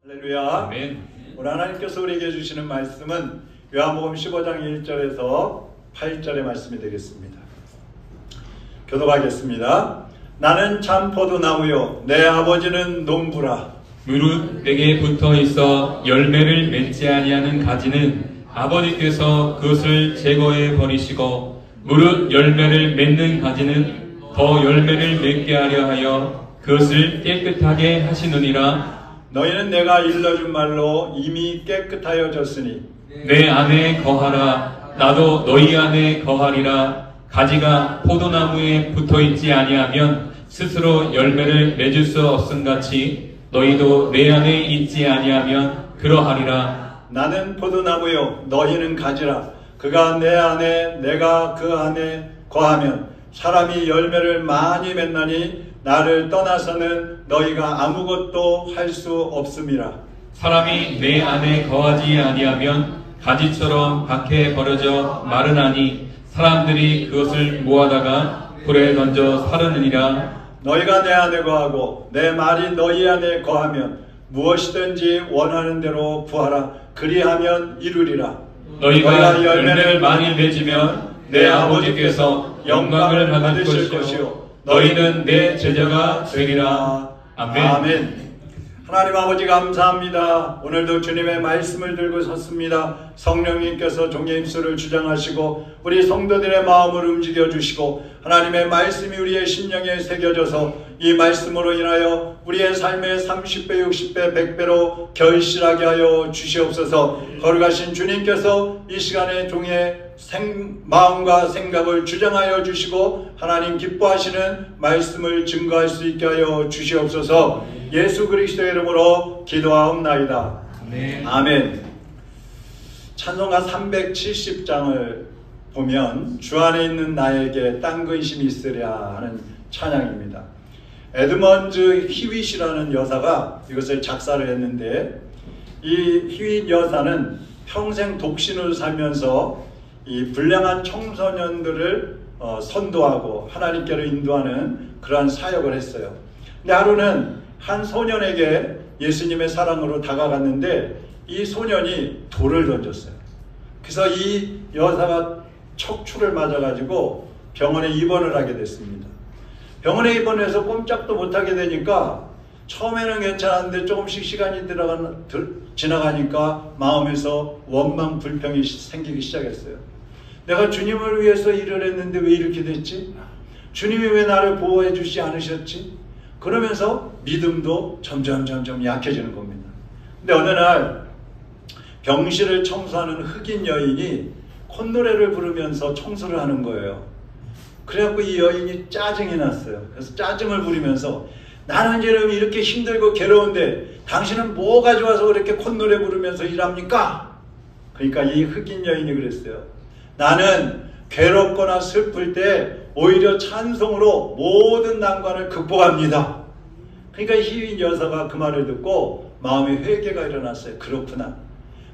할렐루야. 아멘. 오늘 하나님께서 우리에게 주시는 말씀은 요한복음 15장 1절에서 8절의 말씀이 되겠습니다. 교독하겠습니다. 나는 참 포도나무요 내 아버지는 농부라. 무릇 내게 붙어 있어 열매를 맺지 아니하는 가지는 아버지께서 그것을 제거해 버리시고, 무릇 열매를 맺는 가지는 더 열매를 맺게 하려 하여 그것을 깨끗하게 하시느니라. 너희는 내가 일러준 말로 이미 깨끗하여졌으니 내 안에 거하라. 나도 너희 안에 거하리라. 가지가 포도나무에 붙어 있지 아니하면 스스로 열매를 맺을 수 없음같이 너희도 내 안에 있지 아니하면 그러하리라. 나는 포도나무요 너희는 가지라. 그가 내 안에 내가 그 안에 거하면 사람이 열매를 많이 맺나니 나를 떠나서는 너희가 아무것도 할 수 없음이라. 사람이 내 안에 거하지 아니하면 가지처럼 밖에 버려져 마르나니 사람들이 그것을 모아다가 불에 던져 사르느니라. 너희가 내 안에 거하고 내 말이 너희 안에 거하면 무엇이든지 원하는 대로 구하라. 그리하면 이루리라. 너희가 열매를 많이 맺으면 내 아버지께서 영광을 받으실 것이요 너희는 내 제자가 되리라. 아멘. 아멘. 하나님 아버지 감사합니다. 오늘도 주님의 말씀을 들고 섰습니다. 성령님께서 종의 입술을 주장하시고 우리 성도들의 마음을 움직여 주시고 하나님의 말씀이 우리의 심령에 새겨져서 이 말씀으로 인하여 우리의 삶의 30배, 60배, 100배로 결실하게 하여 주시옵소서. 거룩하신 주님께서 이 시간에 종의 마음과 생각을 주장하여 주시고 하나님 기뻐하시는 말씀을 증거할 수 있게 하여 주시옵소서. 예수 그리스도의 이름으로 기도하옵나이다. 네. 아멘. 찬송가 370장을 보면 주 안에 있는 나에게 딴 근심이 있으랴 하는 찬양입니다. 에드먼드 히윗이라는 여사가 이것을 작사를 했는데, 이 히윗 여사는 평생 독신으로 살면서 이 불량한 청소년들을 선도하고 하나님께로 인도하는 그러한 사역을 했어요. 근데 하루는 한 소년에게 예수님의 사랑으로 다가갔는데 이 소년이 돌을 던졌어요. 그래서 이 여사가 척추를 맞아가지고 병원에 입원을 하게 됐습니다. 병원에 입원해서 꼼짝도 못하게 되니까 처음에는 괜찮았는데 조금씩 시간이 지나가니까 마음에서 원망 불평이 생기기 시작했어요. 내가 주님을 위해서 일을 했는데 왜 이렇게 됐지? 주님이 왜 나를 보호해 주지 않으셨지? 그러면서 믿음도 점점 약해지는 겁니다. 근데 어느 날 병실을 청소하는 흑인 여인이 콧노래를 부르면서 청소를 하는 거예요. 그래갖고 이 여인이 짜증이 났어요. 그래서 짜증을 부리면서 나는 지금 이렇게 힘들고 괴로운데 당신은 뭐 가져와서 그렇게 콧노래 부르면서 일합니까? 그러니까 이 흑인 여인이 그랬어요. 나는 괴롭거나 슬플 때 오히려 찬송으로 모든 난관을 극복합니다. 그러니까 히윈 여사가 그 말을 듣고 마음에 회개가 일어났어요. 그렇구나.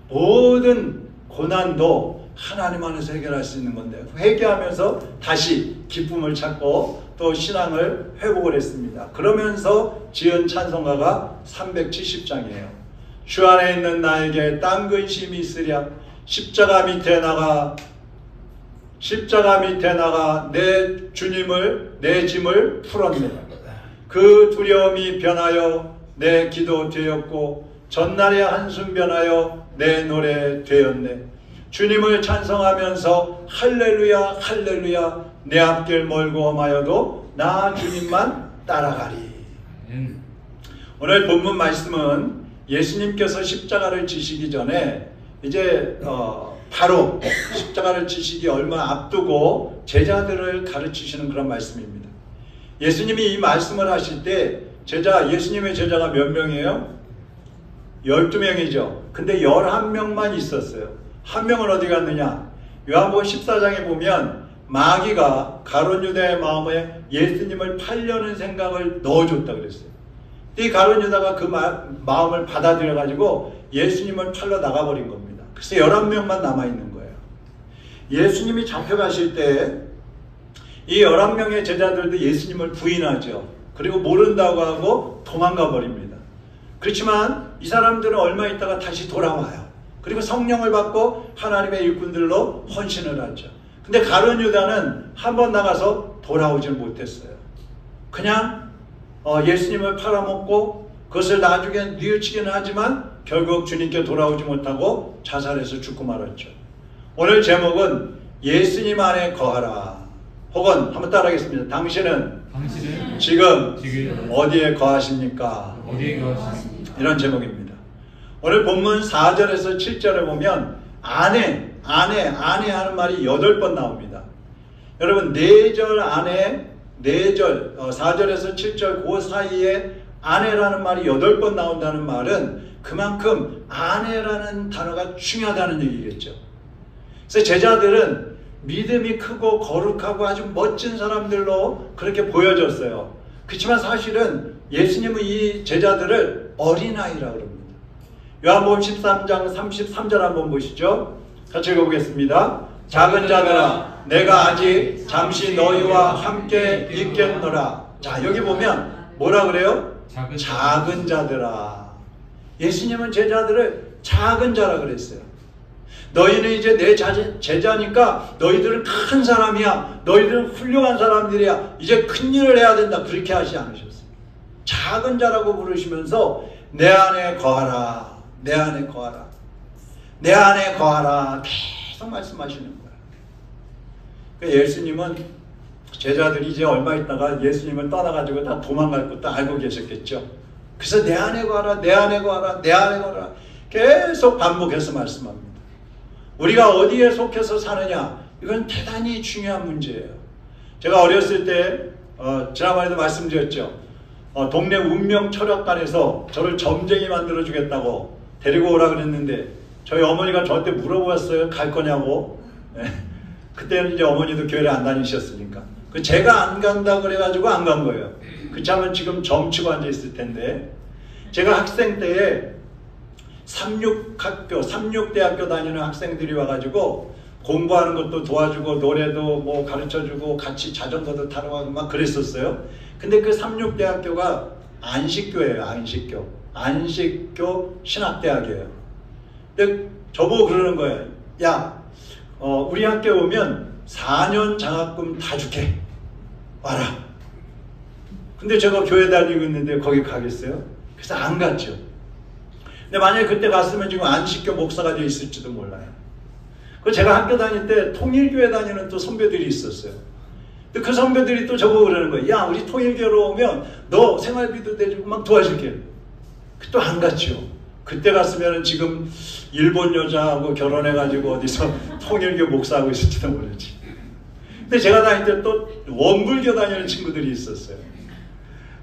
모든 고난도 하나님 안에서 해결할 수 있는 건데, 회개하면서 다시 기쁨을 찾고 또 신앙을 회복을 했습니다. 그러면서 지은 찬송가가 370장이에요. 주 안에 있는 나에게 딴 근심이 있으랴. 십자가 밑에 나가 내 주님을 내 짐을 풀었네. 그 두려움이 변하여 내 기도 되었고 전날의 한숨 변하여 내 노래 되었네. 주님을 찬송하면서 할렐루야 할렐루야 내 앞길 멀고 험하여도 나 주님만 따라가리. 오늘 본문 말씀은 예수님께서 십자가를 지시기 전에 이제 바로 십자가를 지시기 얼마 앞두고 제자들을 가르치시는 그런 말씀입니다. 예수님이 이 말씀을 하실 때 예수님의 제자가 몇 명이에요? 12명이죠. 근데 11명만 있었어요. 한 명은 어디 갔느냐? 요한복음 14장에 보면 마귀가 가룟 유다의 마음에 예수님을 팔려는 생각을 넣어줬다 그랬어요. 이 가룟 유다가 그 마음을 받아들여 가지고 예수님을 팔러 나가버린 겁니다. 그래서 11명만 남아있는 거예요. 예수님이 잡혀가실 때 이 11명의 제자들도 예수님을 부인하죠. 그리고 모른다고 하고 도망가 버립니다. 그렇지만 이 사람들은 얼마 있다가 다시 돌아와요. 그리고 성령을 받고 하나님의 일꾼들로 헌신을 하죠. 근데 가룟 유다는 한 번 나가서 돌아오질 못했어요. 그냥 예수님을 팔아먹고 그것을 나중에 뉘우치기는 하지만 결국 주님께 돌아오지 못하고 자살해서 죽고 말았죠. 오늘 제목은 예수님 안에 거하라. 혹은 한번 따라하겠습니다. 당신은 지금 어디에 거하십니까? 이런 제목입니다. 오늘 본문 4절에서 7절에 보면 안에 하는 말이 8번 나옵니다. 여러분 4절 안에 4절 4절에서 7절 그 사이에 아내라는 말이 8번 나온다는 말은 그만큼 아내라는 단어가 중요하다는 얘기겠죠. 그래서 제자들은 믿음이 크고 거룩하고 아주 멋진 사람들로 그렇게 보여졌어요. 그렇지만 사실은 예수님은 이 제자들을 어린아이라고 합니다. 요한복음 13장 33절 한번 보시죠. 같이 읽어보겠습니다. 작은 자들아 내가 아직 잠시 너희와 함께 있겠노라. 자, 여기 보면 뭐라 그래요? 작은 자들아. 예수님은 제자들을 작은 자라 그랬어요. 너희는 이제 내 제자니까 너희들은 큰 사람이야. 너희들은 훌륭한 사람들이야. 이제 큰 일을 해야 된다. 그렇게 하지 않으셨어요. 작은 자라고 부르시면서 내 안에 거하라. 내 안에 거하라. 내 안에 거하라. 계속 말씀하시는 거예요. 그러니까 예수님은 제자들이 이제 얼마 있다가 예수님을 떠나가지고 다 도망갈 것도 알고 계셨겠죠. 그래서 내 안에 거하라. 내 안에 거하라. 내 안에 거하라. 계속 반복해서 말씀합니다. 우리가 어디에 속해서 사느냐, 이건 대단히 중요한 문제예요. 제가 어렸을 때 지난번에도 말씀드렸죠. 동네 운명철학관에서 저를 점쟁이 만들어 주겠다고 데리고 오라 그랬는데 저희 어머니가 저한테 물어봤어요. 갈 거냐고. 그때는 이제 어머니도 교회를 안 다니셨으니까. 제가 안 간다 그래가지고 안 간 거예요. 그렇다면 지금 점치고 앉아 있을 텐데, 제가 학생 때에 삼육대학교 다니는 학생들이 와가지고 공부하는 것도 도와주고 노래도 뭐 가르쳐주고 같이 자전거도 타러 가고 막 그랬었어요. 근데 그 삼육대학교가 안식교예요. 안식교 신학대학이에요. 근데 저보고 그러는 거예요. 야, 우리 학교에 오면 4년 장학금 다 줄게. 와라. 근데 제가 교회 다니고 있는데 거기 가겠어요? 그래서 안 갔죠. 근데 만약에 그때 갔으면 지금 안식교 목사가 되어 있을지도 몰라요. 그 제가 학교 다닐 때 통일교회 다니는 또 선배들이 있었어요. 근데 그 선배들이 또 저보고 그러는 거예요. 야, 우리 통일교회로 오면 너 생활비도 내주고 막 도와줄게. 또 안 갔죠. 그때 갔으면 지금 일본 여자하고 결혼해가지고 어디서 통일교 목사하고 있을지도 모르지. 근데 제가 다닐 때 또 원불교 다니는 친구들이 있었어요.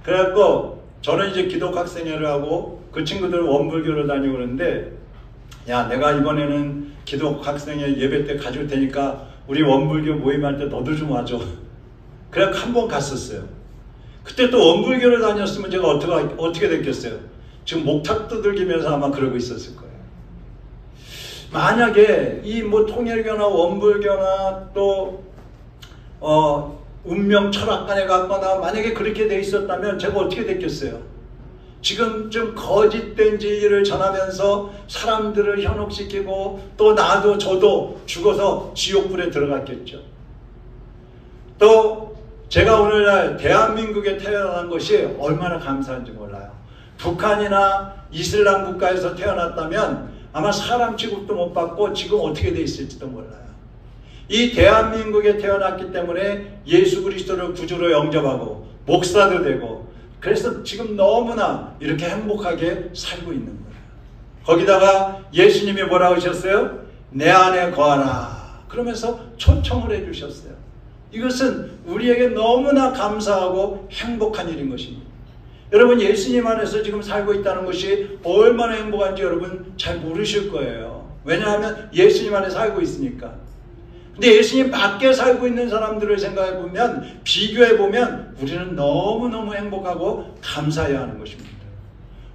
그래갖고 저는 이제 기독학생회를 하고 그 친구들은 원불교를 다니고 그러는데, 야, 내가 이번에는 기독학생회 예배 때 가줄 테니까 우리 원불교 모임할 때 너도 좀 와줘. 그래갖고 한 번 갔었어요. 그때 또 원불교를 다녔으면 제가 어떻게 됐겠어요? 지금 목탁 두들기면서 아마 그러고 있었을 거예요. 만약에 이 뭐 통일교나 원불교나 또 운명철학관에 갔거나 만약에 그렇게 돼 있었다면 제가 어떻게 됐겠어요? 지금 좀 거짓된 진리를 전하면서 사람들을 현혹시키고 또 나도 저도 죽어서 지옥불에 들어갔겠죠. 또 제가 오늘날 대한민국에 태어난 것이 얼마나 감사한지 몰라요. 북한이나 이슬람 국가에서 태어났다면 아마 사람 취급도 못 받고 지금 어떻게 돼 있을지도 몰라요. 이 대한민국에 태어났기 때문에 예수 그리스도를 구주로 영접하고 목사도 되고, 그래서 지금 너무나 이렇게 행복하게 살고 있는 거예요. 거기다가 예수님이 뭐라고 하셨어요? 내 안에 거하라. 그러면서 초청을 해주셨어요. 이것은 우리에게 너무나 감사하고 행복한 일인 것입니다. 여러분, 예수님 안에서 지금 살고 있다는 것이 얼마나 행복한지 여러분 잘 모르실 거예요. 왜냐하면 예수님 안에 살고 있으니까. 근데 예수님 밖에 살고 있는 사람들을 생각해보면, 비교해보면 우리는 너무너무 행복하고 감사해야 하는 것입니다.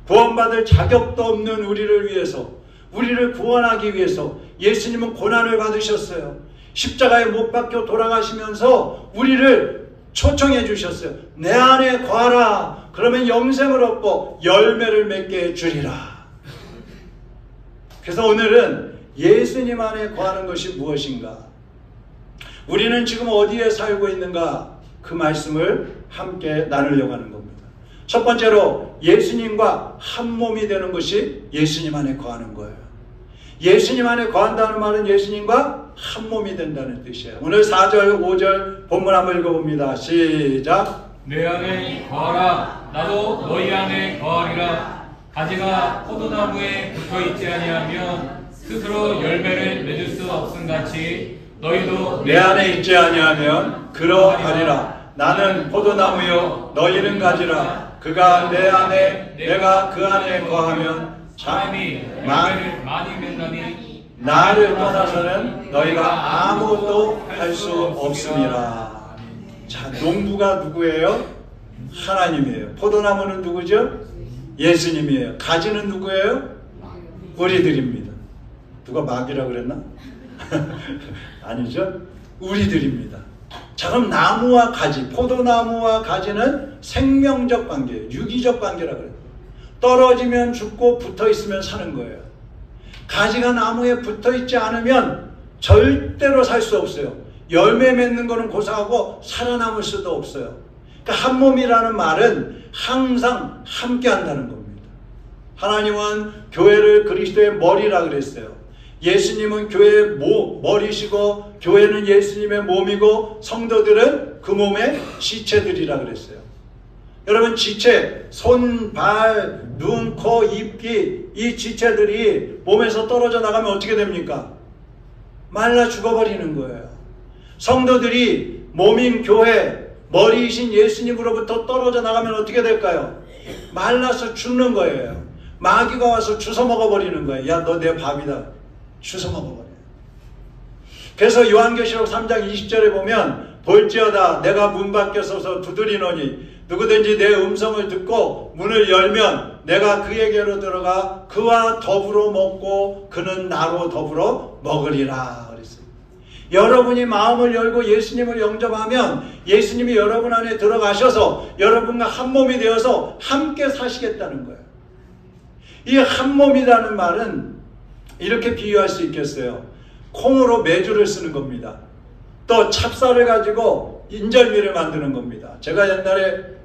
구원받을 자격도 없는 우리를 위해서, 우리를 구원하기 위해서 예수님은 고난을 받으셨어요. 십자가에 못 박혀 돌아가시면서 우리를 초청해 주셨어요. 내 안에 거하라. 그러면 영생을 얻고 열매를 맺게 해주리라. 그래서 오늘은 예수님 안에 거하는 것이 무엇인가? 우리는 지금 어디에 살고 있는가? 그 말씀을 함께 나누려고 하는 겁니다. 첫 번째로 예수님과 한 몸이 되는 것이 예수님 안에 거하는 거예요. 예수님 안에 거한다는 말은 예수님과 한 몸이 된다는 뜻이에요. 오늘 4절, 5절 본문 한번 읽어봅니다. 시작. 내 안에 거하라. 나도 너희 안에 거하리라. 가지가 포도나무에 붙어있지 아니하면 스스로 열매를 맺을 수 없음같이 너희도 내 안에 있지 아니하면 그러하리라. 나는 포도나무요 너희는 가지라. 그가 내 안에 내가 그 안에 거하면 사람이 열매를 많이 맺나니 나를 떠나서는 너희가 아무것도 할 수 없음이라. 자, 농부가 누구예요? 하나님이에요. 포도나무는 누구죠? 예수님이에요. 가지는 누구예요? 우리들입니다. 누가 마귀라고 그랬나? 아니죠? 우리들입니다. 자, 그럼 나무와 가지, 포도나무와 가지는 생명적 관계예요. 유기적 관계라고 그래요. 떨어지면 죽고 붙어있으면 사는 거예요. 가지가 나무에 붙어있지 않으면 절대로 살 수 없어요. 열매 맺는 거는 고사하고 살아남을 수도 없어요. 그러니까 한 몸이라는 말은 항상 함께 한다는 겁니다. 하나님은 교회를 그리스도의 머리라 그랬어요. 예수님은 교회의 머리시고 교회는 예수님의 몸이고 성도들은 그 몸의 지체들이라 그랬어요. 여러분, 지체, 손, 발, 눈, 코, 입, 귀, 이 지체들이 몸에서 떨어져 나가면 어떻게 됩니까? 말라 죽어버리는 거예요. 성도들이 몸인 교회, 머리이신 예수님으로부터 떨어져 나가면 어떻게 될까요? 말라서 죽는 거예요. 마귀가 와서 주워 먹어버리는 거예요. 야, 너 내 밥이다. 주워 먹어버려요. 그래서 요한계시록 3장 20절에 보면 볼지어다 내가 문 밖에 서서 두드리노니 누구든지 내 음성을 듣고 문을 열면 내가 그에게로 들어가 그와 더불어 먹고 그는 나로 더불어 먹으리라 그랬어요. 여러분이 마음을 열고 예수님을 영접하면 예수님이 여러분 안에 들어가셔서 여러분과 한 몸이 되어서 함께 사시겠다는 거예요. 이 한 몸이라는 말은 이렇게 비유할 수 있겠어요. 콩으로 메주를 쓰는 겁니다. 또 찹쌀을 가지고 인절미를 만드는 겁니다. 제가 옛날에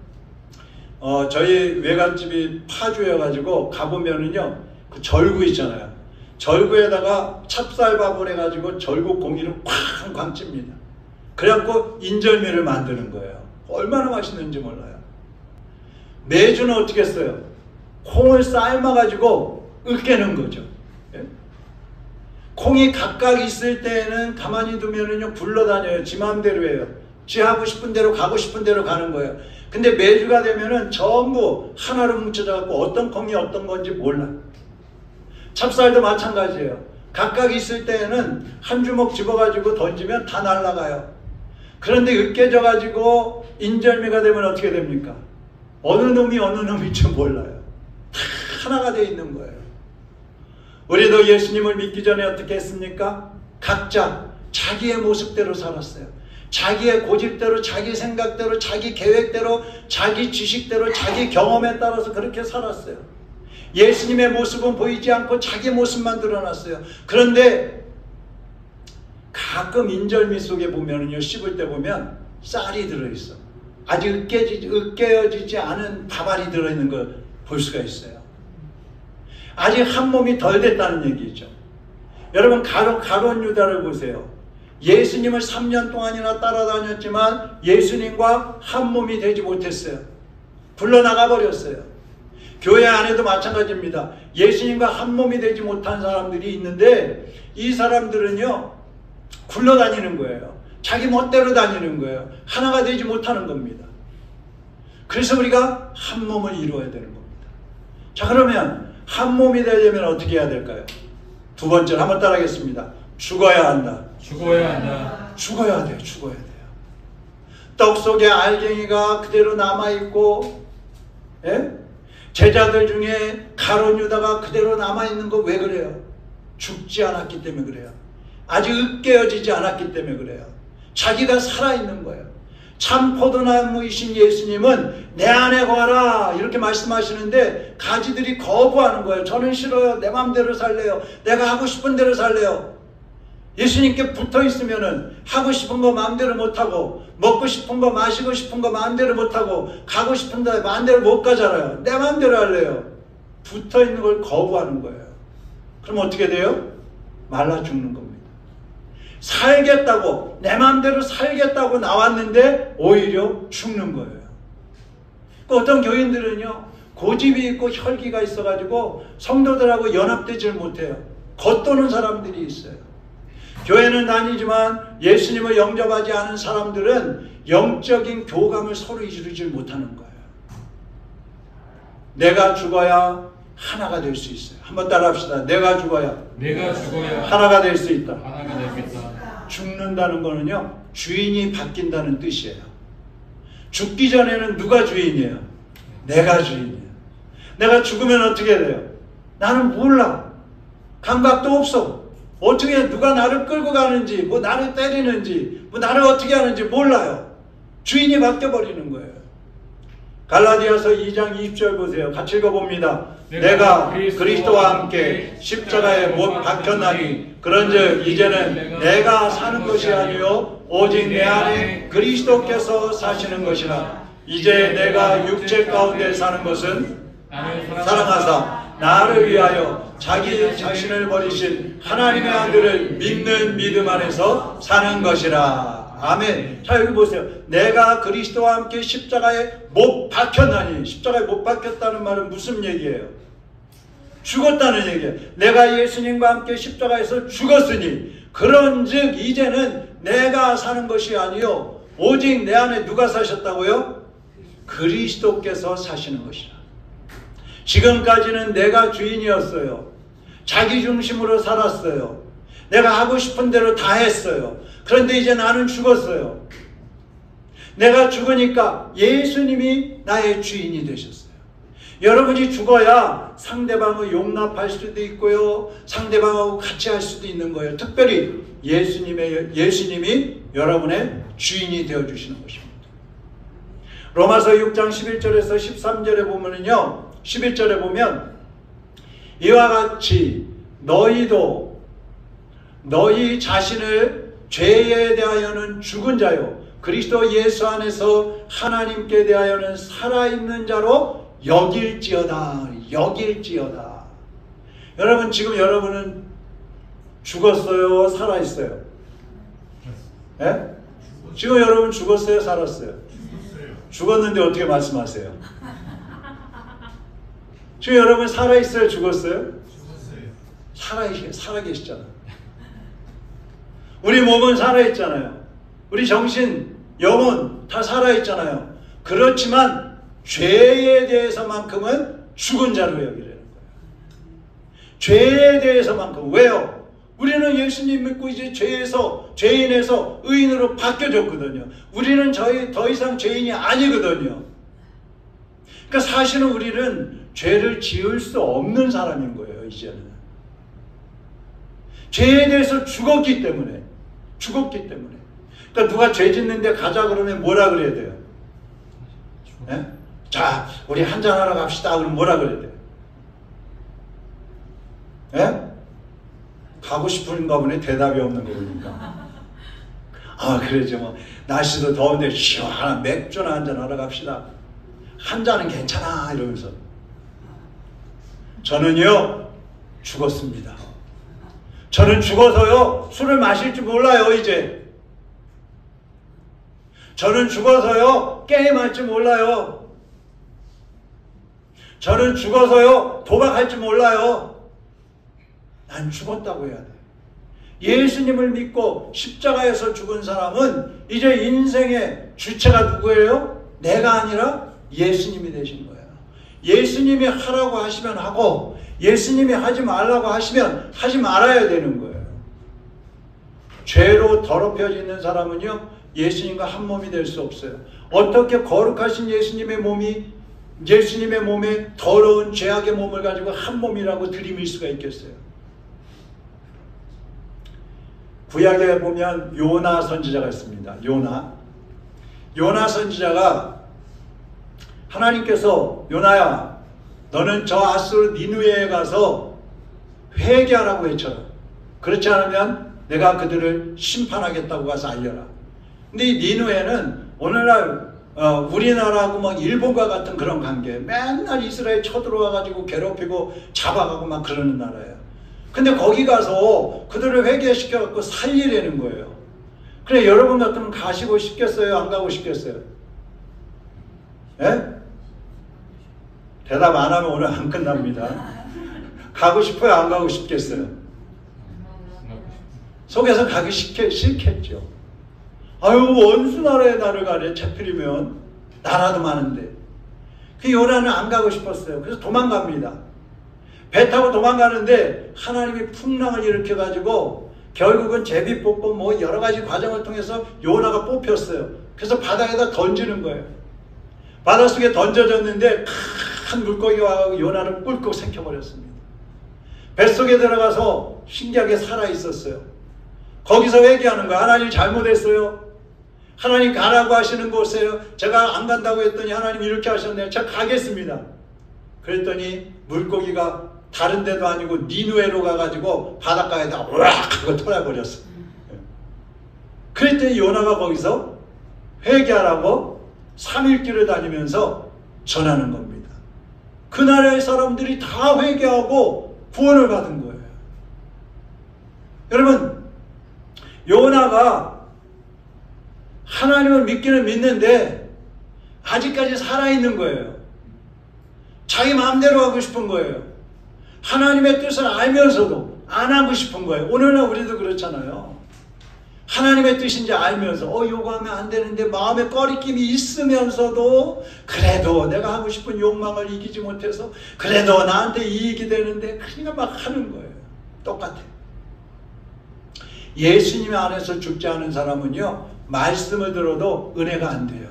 저희 외갓집이 파주여가지고 가보면은요, 그 절구 있잖아요. 절구에다가 찹쌀밥을 해가지고 절구 공기를 쾅쾅 찝니다. 그래갖고 인절미를 만드는 거예요. 얼마나 맛있는지 몰라요. 메주는 어떻게 써요? 콩을 삶아가지고 으깨는 거죠. 예? 콩이 각각 있을 때에는 가만히 두면은요, 굴러다녀요. 지 마음대로 해요. 지 하고 싶은 대로 가고 싶은 대로 가는 거예요. 근데 메주가 되면은 전부 하나로 뭉쳐져 갖고 어떤 콩이 어떤 건지 몰라. 찹쌀도 마찬가지예요. 각각 있을 때에는 한 주먹 집어가지고 던지면 다 날아가요. 그런데 으깨져 가지고 인절미가 되면 어떻게 됩니까? 어느 놈이 어느 놈인지 몰라요. 다 하나가 되어 있는 거예요. 우리도 예수님을 믿기 전에 어떻게 했습니까? 각자 자기의 모습대로 살았어요. 자기의 고집대로, 자기 생각대로, 자기 계획대로, 자기 지식대로, 자기 경험에 따라서 그렇게 살았어요. 예수님의 모습은 보이지 않고 자기 모습만 드러났어요. 그런데 가끔 인절미 속에 보면은요, 씹을 때 보면 쌀이 들어있어. 아직 으깨어지지 않은 밥알이 들어있는 걸 볼 수가 있어요. 아직 한 몸이 덜 됐다는 얘기죠. 여러분, 가룟 유다를 보세요. 예수님을 3년 동안이나 따라다녔지만 예수님과 한 몸이 되지 못했어요. 굴러나가 버렸어요. 교회 안에도 마찬가지입니다. 예수님과 한 몸이 되지 못한 사람들이 있는데 이 사람들은요, 굴러다니는 거예요. 자기 멋대로 다니는 거예요. 하나가 되지 못하는 겁니다. 그래서 우리가 한 몸을 이루어야 되는 겁니다. 자, 그러면 한 몸이 되려면 어떻게 해야 될까요? 두 번째로 한번 따라하겠습니다. 죽어야 한다. 죽어야 한다. 죽어야 돼요. 죽어야 돼요. 떡 속에 알갱이가 그대로 남아있고, 예? 제자들 중에 가룟 유다가 그대로 남아있는 거 왜 그래요? 죽지 않았기 때문에 그래요. 아직 으깨어지지 않았기 때문에 그래요. 자기가 살아있는 거예요. 참 포도나무이신 예수님은 내 안에 거하라 이렇게 말씀하시는데 가지들이 거부하는 거예요. 저는 싫어요. 내 마음대로 살래요. 내가 하고 싶은 대로 살래요. 예수님께 붙어 있으면은 하고 싶은 거 마음대로 못하고, 먹고 싶은 거 마시고 싶은 거 마음대로 못하고, 가고 싶은 데 마음대로 못 가잖아요. 내 마음대로 할래요. 붙어 있는 걸 거부하는 거예요. 그럼 어떻게 돼요? 말라 죽는 겁니다. 살겠다고, 내 마음대로 살겠다고 나왔는데 오히려 죽는 거예요. 어떤 교인들은요, 고집이 있고 혈기가 있어가지고 성도들하고 연합되질 못해요. 겉도는 사람들이 있어요. 교회는 다니지만 예수님을 영접하지 않은 사람들은 영적인 교감을 서로 이루지 못하는 거예요. 내가 죽어야 하나가 될 수 있어요. 한번 따라합시다. 내가 죽어야 하나가 될 수 있다. 죽는다는 거는요, 주인이 바뀐다는 뜻이에요. 죽기 전에는 누가 주인이에요? 내가 주인이에요. 내가 죽으면 어떻게 돼요? 나는 몰라. 감각도 없어. 어떻게 누가 나를 끌고 가는지, 뭐 나를 때리는지, 뭐 나를 어떻게 하는지 몰라요. 주인이 바뀌어버리는 거예요. 갈라디아서 2장 20절 보세요. 같이 읽어봅니다. 내가 그리스도와 함께 십자가에 못 박혔나니 그런즉 이제는 내가 사는 것이 아니요 오직 내 안에 그리스도께서 사시는 것이라. 이제 내가 육체 가운데 사는 것은 사랑하사 나를 위하여 자기 자신을 버리신 하나님의 아들을 믿는 믿음 안에서 사는 것이라. 아멘. 자, 여기 보세요. 내가 그리스도와 함께 십자가에 못 박혔나니. 십자가에 못 박혔다는 말은 무슨 얘기예요? 죽었다는 얘기예요. 내가 예수님과 함께 십자가에서 죽었으니 그런즉 이제는 내가 사는 것이 아니요 오직 내 안에 누가 사셨다고요? 그리스도께서 사시는 것이라. 지금까지는 내가 주인이었어요. 자기 중심으로 살았어요. 내가 하고 싶은 대로 다 했어요. 그런데 이제 나는 죽었어요. 내가 죽으니까 예수님이 나의 주인이 되셨어요. 여러분이 죽어야 상대방을 용납할 수도 있고요. 상대방하고 같이 할 수도 있는 거예요. 특별히 예수님이 여러분의 주인이 되어주시는 것입니다. 로마서 6장 11절에서 13절에 보면은요. 11절에 보면 이와 같이 너희도 너희 자신을 죄에 대하여는 죽은 자요 그리스도 예수 안에서 하나님께 대하여는 살아있는 자로 여길지어다. 여길지어다. 여러분 지금 여러분은 죽었어요? 살아있어요? 예? 지금 여러분 죽었어요? 살았어요? 죽었는데 어떻게 말씀하세요? 지금 여러분 살아있어요? 죽었어요? 살아계시잖아요. 우리 몸은 살아있잖아요. 우리 정신, 영혼 다 살아있잖아요. 그렇지만 죄에 대해서만큼은 죽은 자로 여기라는 거예요. 죄에 대해서만큼. 왜요? 우리는 예수님 믿고 이제 죄인에서 의인으로 바뀌어졌거든요. 우리는 더 이상 죄인이 아니거든요. 그러니까 사실은 우리는 죄를 지을 수 없는 사람인 거예요, 이제는. 죄에 대해서 죽었기 때문에. 그러니까 누가 죄 짓는데 가자 그러면 뭐라 그래야 돼요? 네? 자, 우리 한잔하러 갑시다. 그럼 뭐라 그래야 돼요? 네? 가고 싶은가 보네. 대답이 없는 거 보니까. 아, 그러죠. 뭐 날씨도 더운데 시원한 맥주나 한잔 하러 갑시다. 한 잔은 괜찮아 이러면서. 저는요 죽었습니다. 저는 죽어서요 술을 마실 줄 몰라요. 이제 저는 죽어서요 게임할 줄 몰라요. 저는 죽어서요 도박할 줄 몰라요. 난 죽었다고 해야 돼. 예수님을 믿고 십자가에서 죽은 사람은 이제 인생의 주체가 누구예요? 내가 아니라 예수님이 되신 거예요. 예수님이 하라고 하시면 하고 예수님이 하지 말라고 하시면 하지 말아야 되는 거예요. 죄로 더럽혀지는 사람은요 예수님과 한 몸이 될 수 없어요. 어떻게 거룩하신 예수님의 몸에 더러운 죄악의 몸을 가지고 한 몸이라고 들이밀 수가 있겠어요? 구약에 보면 요나 선지자가 있습니다. 요나 선지자가 하나님께서 요나야 너는 저 아수르 니누에에 가서 회개하라고 외쳐라. 그렇지 않으면 내가 그들을 심판하겠다고 가서 알려라. 근데 이 니누에는 오늘날 우리나라하고 막 일본과 같은 그런 관계, 맨날 이스라엘 쳐들어와가지고 괴롭히고 잡아가고 막 그러는 나라예요. 근데 거기 가서 그들을 회개시켜갖고 살리려는 거예요. 그래 여러분 같으면 가시고 싶겠어요? 안 가고 싶겠어요? 예? 대답 안 하면 오늘 안 끝납니다. 가고 싶어요? 안 가고 싶겠어요? 속에서 가기 싫겠죠. 아유 원수 나라에 나를 가래 차필이면 나라도 많은데. 그 요나는 안 가고 싶었어요. 그래서 도망갑니다. 배 타고 도망가는데 하나님이 풍랑을 일으켜가지고 결국은 제비뽑고 뭐 여러가지 과정을 통해서 요나가 뽑혔어요. 그래서 바다에다 던지는 거예요. 바닷속에 던져졌는데 큰 물고기가 와서 요나를 꿀꺽 삼켜버렸습니다. 뱃속에 들어가서 신기하게 살아있었어요. 거기서 회개하는 거야. 하나님 잘못했어요. 하나님 가라고 하시는 곳에요. 제가 안 간다고 했더니 하나님 이렇게 하셨네요. 제가 가겠습니다. 그랬더니 물고기가 다른 데도 아니고 니누에로 가가지고 바닷가에다 으악 하고 털어버렸어. 그랬더니 요나가 거기서 회개하라고 3일 길을 다니면서 전하는 겁니다. 그 나라의 사람들이 다 회개하고 구원을 받은 거예요. 여러분 요나가 하나님을 믿기는 믿는데 아직까지 살아있는 거예요. 자기 마음대로 하고 싶은 거예요. 하나님의 뜻을 알면서도 안 하고 싶은 거예요. 오늘날 우리도 그렇잖아요. 하나님의 뜻인지 알면서 요거 하면 안 되는데 마음에 꺼리낌이 있으면서도 그래도 내가 하고 싶은 욕망을 이기지 못해서 그래도 나한테 이익이 되는데 그냥 막 하는 거예요. 똑같아요. 예수님 안에서 죽지 않은 사람은요 말씀을 들어도 은혜가 안 돼요.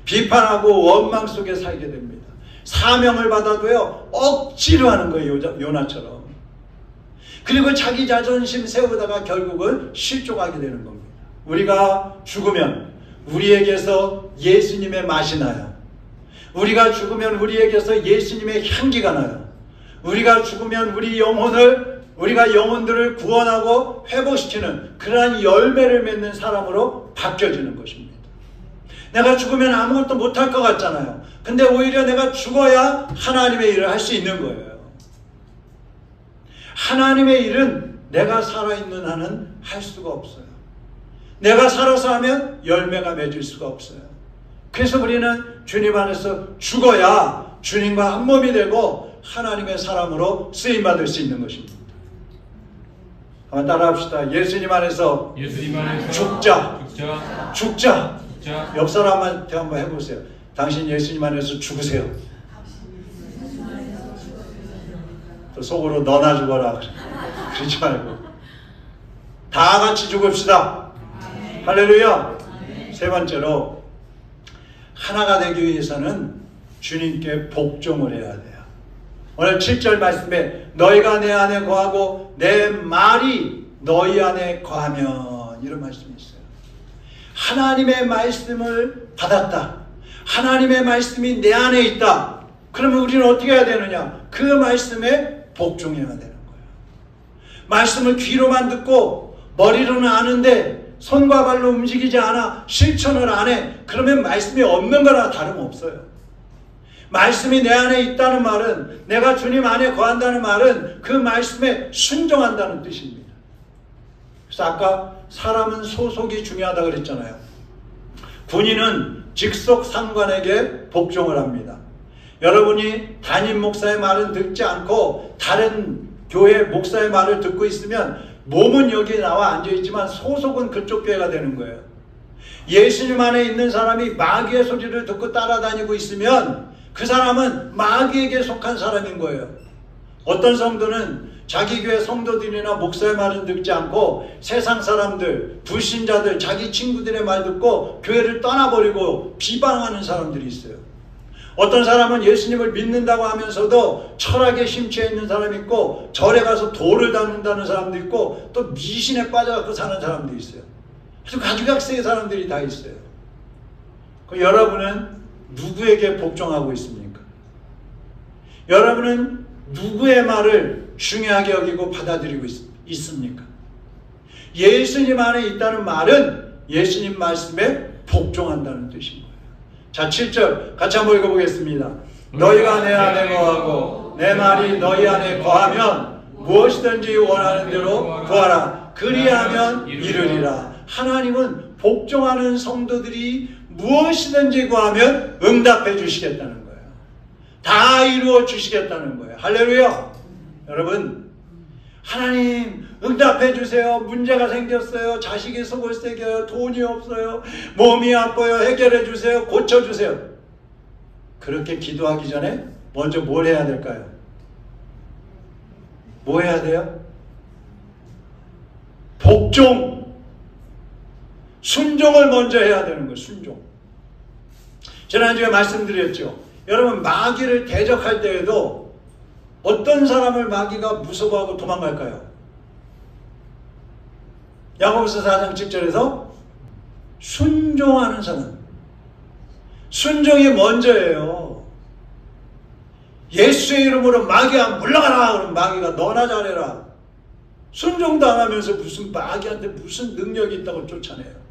비판하고 원망 속에 살게 됩니다. 사명을 받아도요 억지로 하는 거예요. 요나처럼. 그리고 자기 자존심 세우다가 결국은 실족하게 되는 겁니다. 우리가 죽으면 우리에게서 예수님의 맛이 나요. 우리가 죽으면 우리에게서 예수님의 향기가 나요. 우리가 죽으면 우리가 영혼들을 구원하고 회복시키는 그러한 열매를 맺는 사람으로 바뀌어지는 것입니다. 내가 죽으면 아무것도 못할 것 같잖아요. 근데 오히려 내가 죽어야 하나님의 일을 할 수 있는 거예요. 하나님의 일은 내가 살아있는 한은 할 수가 없어요. 내가 살아서 하면 열매가 맺을 수가 없어요. 그래서 우리는 주님 안에서 죽어야 주님과 한 몸이 되고 하나님의 사람으로 쓰임받을 수 있는 것입니다. 한번 따라합시다. 예수님 안에서 죽자. 옆 사람한테 한번 해보세요. 당신 예수님 안에서 죽으세요. 또 속으로 너나 죽어라. 그러지 말고 다 같이 죽읍시다. 할렐루야. 세 번째로 하나가 되기 위해서는 주님께 복종을 해야 돼요. 오늘 7절 말씀에 너희가 내 안에 거하고 내 말이 너희 안에 거하면 이런 말씀이 있어요. 하나님의 말씀을 받았다. 하나님의 말씀이 내 안에 있다. 그러면 우리는 어떻게 해야 되느냐? 그 말씀에 복종해야 되는 거예요. 말씀을 귀로만 듣고 머리로는 아는데 손과 발로 움직이지 않아 실천을 안 해. 그러면 말씀이 없는 거나 다름없어요. 말씀이 내 안에 있다는 말은 내가 주님 안에 거한다는 말은 그 말씀에 순종한다는 뜻입니다. 그래서 아까 사람은 소속이 중요하다고 그랬잖아요. 군인은 직속 상관에게 복종을 합니다. 여러분이 담임 목사의 말은 듣지 않고 다른 교회 목사의 말을 듣고 있으면 몸은 여기 나와 앉아있지만 소속은 그쪽 교회가 되는 거예요. 예수님 안에 있는 사람이 마귀의 소리를 듣고 따라다니고 있으면 그 사람은 마귀에게 속한 사람인 거예요. 어떤 성도는 자기 교회 성도들이나 목사의 말은 듣지 않고 세상 사람들, 불신자들, 자기 친구들의 말 듣고 교회를 떠나버리고 비방하는 사람들이 있어요. 어떤 사람은 예수님을 믿는다고 하면서도 철학에 심취해 있는 사람이 있고 절에 가서 돌을 닦는다는 사람도 있고 또 미신에 빠져갖고 사는 사람도 있어요. 아주 가지각색의 사람들이 다 있어요. 그 여러분은 누구에게 복종하고 있습니까? 여러분은 누구의 말을 중요하게 여기고 받아들이고 있습니까? 예수님 안에 있다는 말은 예수님 말씀에 복종한다는 뜻인 거예요. 자, 7절 같이 한번 읽어보겠습니다. 너희가 내 안에 거하고 내 말이 너희 안에 거하면 무엇이든지 원하는 대로 구하라. 그리하면 이르리라. 하나님은 복종하는 성도들이 무엇이든지 구하면 응답해 주시겠다는 거예요. 다 이루어 주시겠다는 거예요. 할렐루야. 여러분, 하나님 응답해 주세요. 문제가 생겼어요. 자식이 속을 새겨요. 돈이 없어요. 몸이 아파요. 해결해 주세요. 고쳐 주세요. 그렇게 기도하기 전에 먼저 뭘 해야 될까요? 뭐 해야 돼요? 복종, 순종을 먼저 해야 되는 거예요. 순종. 지난주에 말씀드렸죠. 여러분, 마귀를 대적할 때에도 어떤 사람을 마귀가 무서워하고 도망갈까요? 야고보서 4장 7절에서 순종하는 사람. 순종이 먼저예요. 예수의 이름으로 마귀야 물러가라 그러면 마귀가 너나 잘해라. 순종도 안 하면서 무슨 마귀한테 무슨 능력이 있다고 쫓아내요.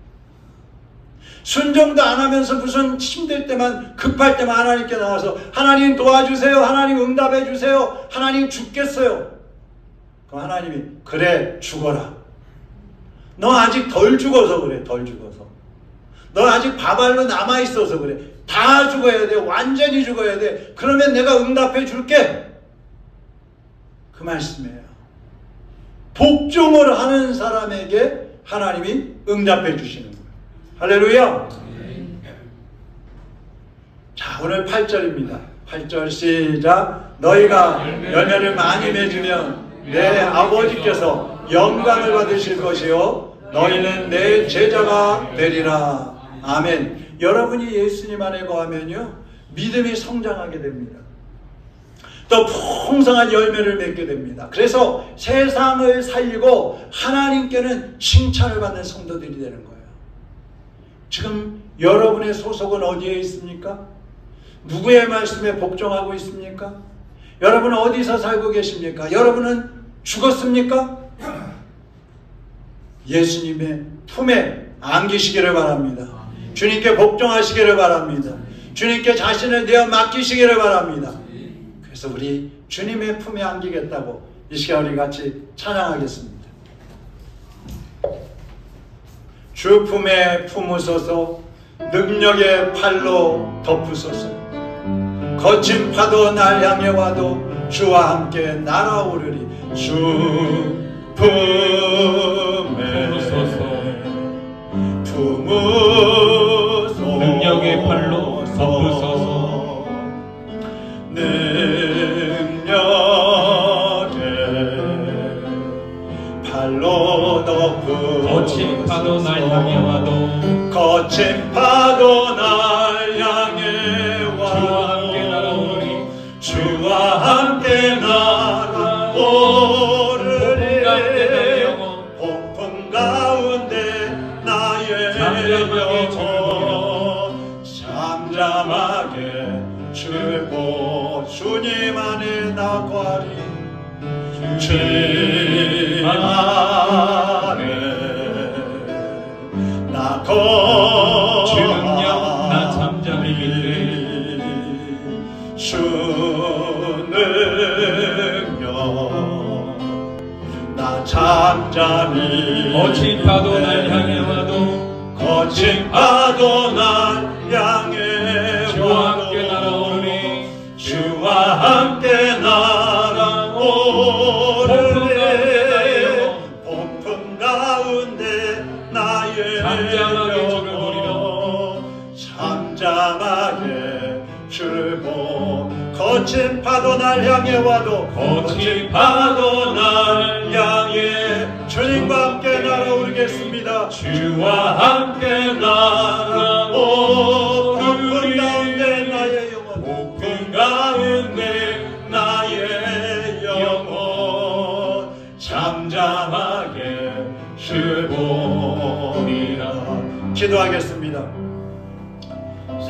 순종도 안 하면서 무슨 힘들 때만 급할 때만 하나님께 나와서 하나님 도와주세요. 하나님 응답해 주세요. 하나님 죽겠어요. 그럼 하나님이 그래 죽어라. 너 아직 덜 죽어서 그래. 덜 죽어서. 너 아직 바발로 남아있어서 그래. 다 죽어야 돼. 완전히 죽어야 돼. 그러면 내가 응답해 줄게. 그 말씀이에요. 복종을 하는 사람에게 하나님이 응답해 주시는 거예요. 할렐루야. 자, 오늘 8절입니다. 8절 시작. 너희가 열매를 많이 맺으면 내 아버지께서 영광을 받으실 것이요 너희는 내 제자가 되리라. 아멘. 여러분이 예수님 안에 거하면요 믿음이 성장하게 됩니다. 또 풍성한 열매를 맺게 됩니다. 그래서 세상을 살리고 하나님께는 칭찬을 받는 성도들이 되는 거예요. 지금 여러분의 소속은 어디에 있습니까? 누구의 말씀에 복종하고 있습니까? 여러분은 어디서 살고 계십니까? 여러분은 죽었습니까? 예수님의 품에 안기시기를 바랍니다. 주님께 복종하시기를 바랍니다. 주님께 자신을 내어 맡기시기를 바랍니다. 그래서 우리 주님의 품에 안기겠다고 이 시간 우리 같이 찬양하겠습니다. 주 품에 품으소서 능력의 팔로 덮으소서 거친 파도 날 향해 와도 주와 함께 날아오르리. 주 품에 품으소서 능력의 팔로 덮으소서 능력의 팔로 덮으소서 거친 파도 날 향해 와도 거친 파도 날 향해 와도 주와 함께 날아오르리. 폭풍 가운데 나의 영혼 잠잠하게 주보 주님 안에 나 거하리. 주님 안에 나 거하리. 주 능력 나 잠잠히 믿네. 주 능력 나 잠잠히 거친 파도 날 향해 와도 거친 파도 날 향해 주와 함께 날아오르니 주와 함께 날아오르니 폭풍 가운데 나의 잠잠하게 주를 보리라. 잠잠하게 주를 보 거친 파도 날 향해 와도 거친 파도 날 향해 주님과 함께 날아오르겠습니다. 주와 함께 날아오르리. 폭풍 가운데 나의 영혼 폭풍 가운데 나의 영혼 잠잠하게 주를 보리라. 기도하겠습니다.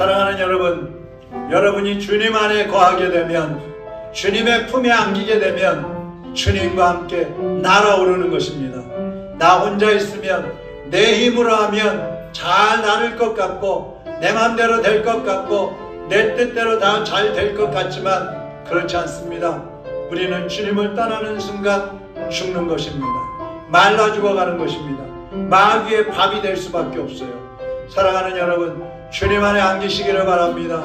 사랑하는 여러분, 여러분이 주님 안에 거하게 되면, 주님의 품에 안기게 되면 주님과 함께 날아오르는 것입니다. 나 혼자 있으면, 내 힘으로 하면 잘 나를 것 같고, 내 맘대로 될 것 같고, 내 뜻대로 다 잘 될 것 같지만 그렇지 않습니다. 우리는 주님을 떠나는 순간 죽는 것입니다. 말라 죽어가는 것입니다. 마귀의 밥이 될 수밖에 없어요. 사랑하는 여러분, 주님 안에 안기시기를 바랍니다.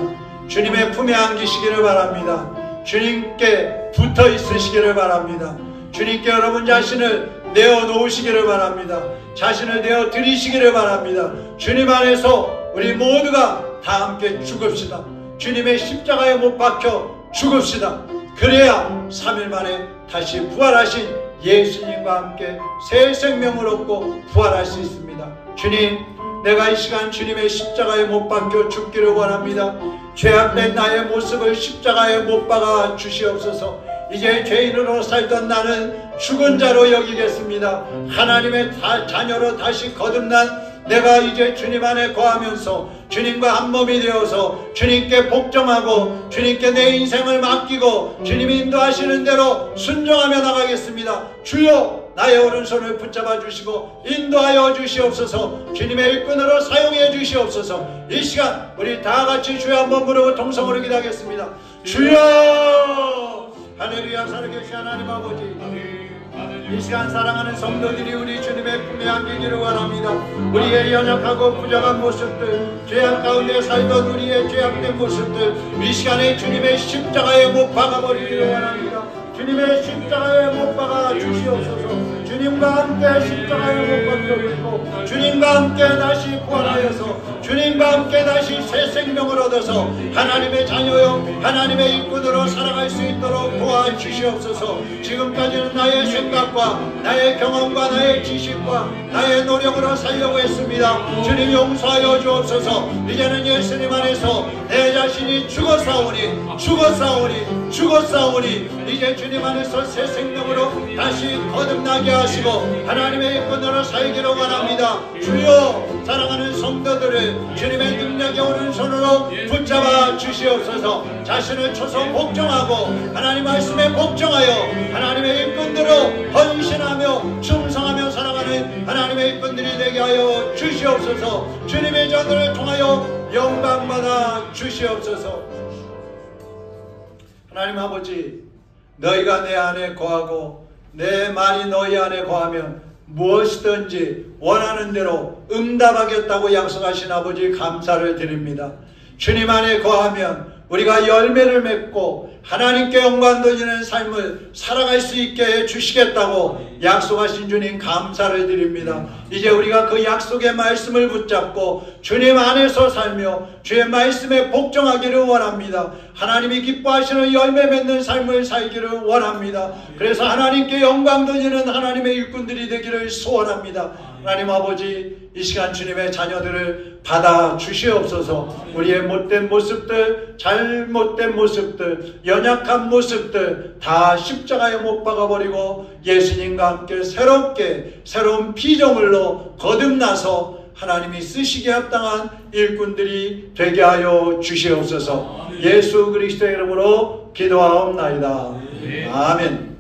주님의 품에 안기시기를 바랍니다. 주님께 붙어 있으시기를 바랍니다. 주님께 여러분 자신을 내어놓으시기를 바랍니다. 자신을 내어드리시기를 바랍니다. 주님 안에서 우리 모두가 다 함께 죽읍시다. 주님의 십자가에 못 박혀 죽읍시다. 그래야 3일 만에 다시 부활하신 예수님과 함께 새 생명을 얻고 부활할 수 있습니다. 주님, 내가 이 시간 주님의 십자가에 못 박혀 죽기를 원합니다. 죄악된 나의 모습을 십자가에 못 박아 주시옵소서. 이제 죄인으로 살던 나는 죽은 자로 여기겠습니다. 하나님의 자녀로 다시 거듭난 내가 이제 주님 안에 거하면서 주님과 한 몸이 되어서 주님께 복종하고 주님께 내 인생을 맡기고 주님이 인도하시는 대로 순종하며 나가겠습니다. 주여, 나의 오른손을 붙잡아 주시고 인도하여 주시옵소서. 주님의 일꾼으로 사용해 주시옵소서. 이 시간 우리 다같이 주여 한번 부르고 통성으로 기도하겠습니다. 주여, 할렐루야. 살아계신 하나님 아버지, 이 시간 사랑하는 성도들이 우리 주님의 품에 안기기를 원합니다. 우리의 연약하고 부족한 모습들, 죄악 가운데 살던 우리의 죄악된 모습들, 이 시간에 주님의 십자가에 못 박아버리기를 원합니다. 주님의 십자가에 못 박아 주시옵소서. 주님과 함께 십자가에 못 박혀있고 주님과 함께 다시 부활하여서 주님과 함께 다시 새 생명을 얻어서 하나님의 자녀요 하나님의 일꾼으로 살아갈 수 있도록 도와주시옵소서. 지금까지는 나의 생각과 나의 경험과 나의 지식과 나의 노력으로 살려고 했습니다. 주님 용서하여 주옵소서. 이제는 예수님 안에서 내 자신이 죽었사오니 이제 주님 안에서 새 생명으로 다시 거듭나게 하시고 하나님의 일꾼으로 살기를 원합니다. 주여, 사랑하는 성도들을 주님의 능력의 오른손으로 붙잡아 주시옵소서. 자신을 쳐서 복종하고 하나님 말씀에 복종하여 하나님의 일꾼들로 헌신하며 충성하며 살아가는 하나님의 일꾼들이 되게 하여 주시옵소서. 주님의 전도를 통하여 영광받아 주시옵소서. 하나님 아버지, 너희가 내 안에 거하고 내 말이 너희 안에 거하면 무엇이든지 원하는 대로 응답하겠다고 약속하신 아버지 감사를 드립니다. 주님 안에 거하면 우리가 열매를 맺고 하나님께 영광 돌리는 삶을 살아갈 수 있게 해주시겠다고 약속하신 주님 감사를 드립니다. 이제 우리가 그 약속의 말씀을 붙잡고 주님 안에서 살며 주의 말씀에 복종하기를 원합니다. 하나님이 기뻐하시는 열매 맺는 삶을 살기를 원합니다. 그래서 하나님께 영광 돌리는 하나님의 일꾼들이 되기를 소원합니다. 하나님 아버지, 이 시간 주님의 자녀들을 받아 주시옵소서. 우리의 못된 모습들, 잘못된 모습들, 연약한 모습들 다 십자가에 못 박아버리고 예수님과 함께 새롭게 새로운 피조물로 거듭나서 하나님이 쓰시기에 합당한 일꾼들이 되게 하여 주시옵소서. 예수 그리스도의 이름으로 기도하옵나이다. 아멘.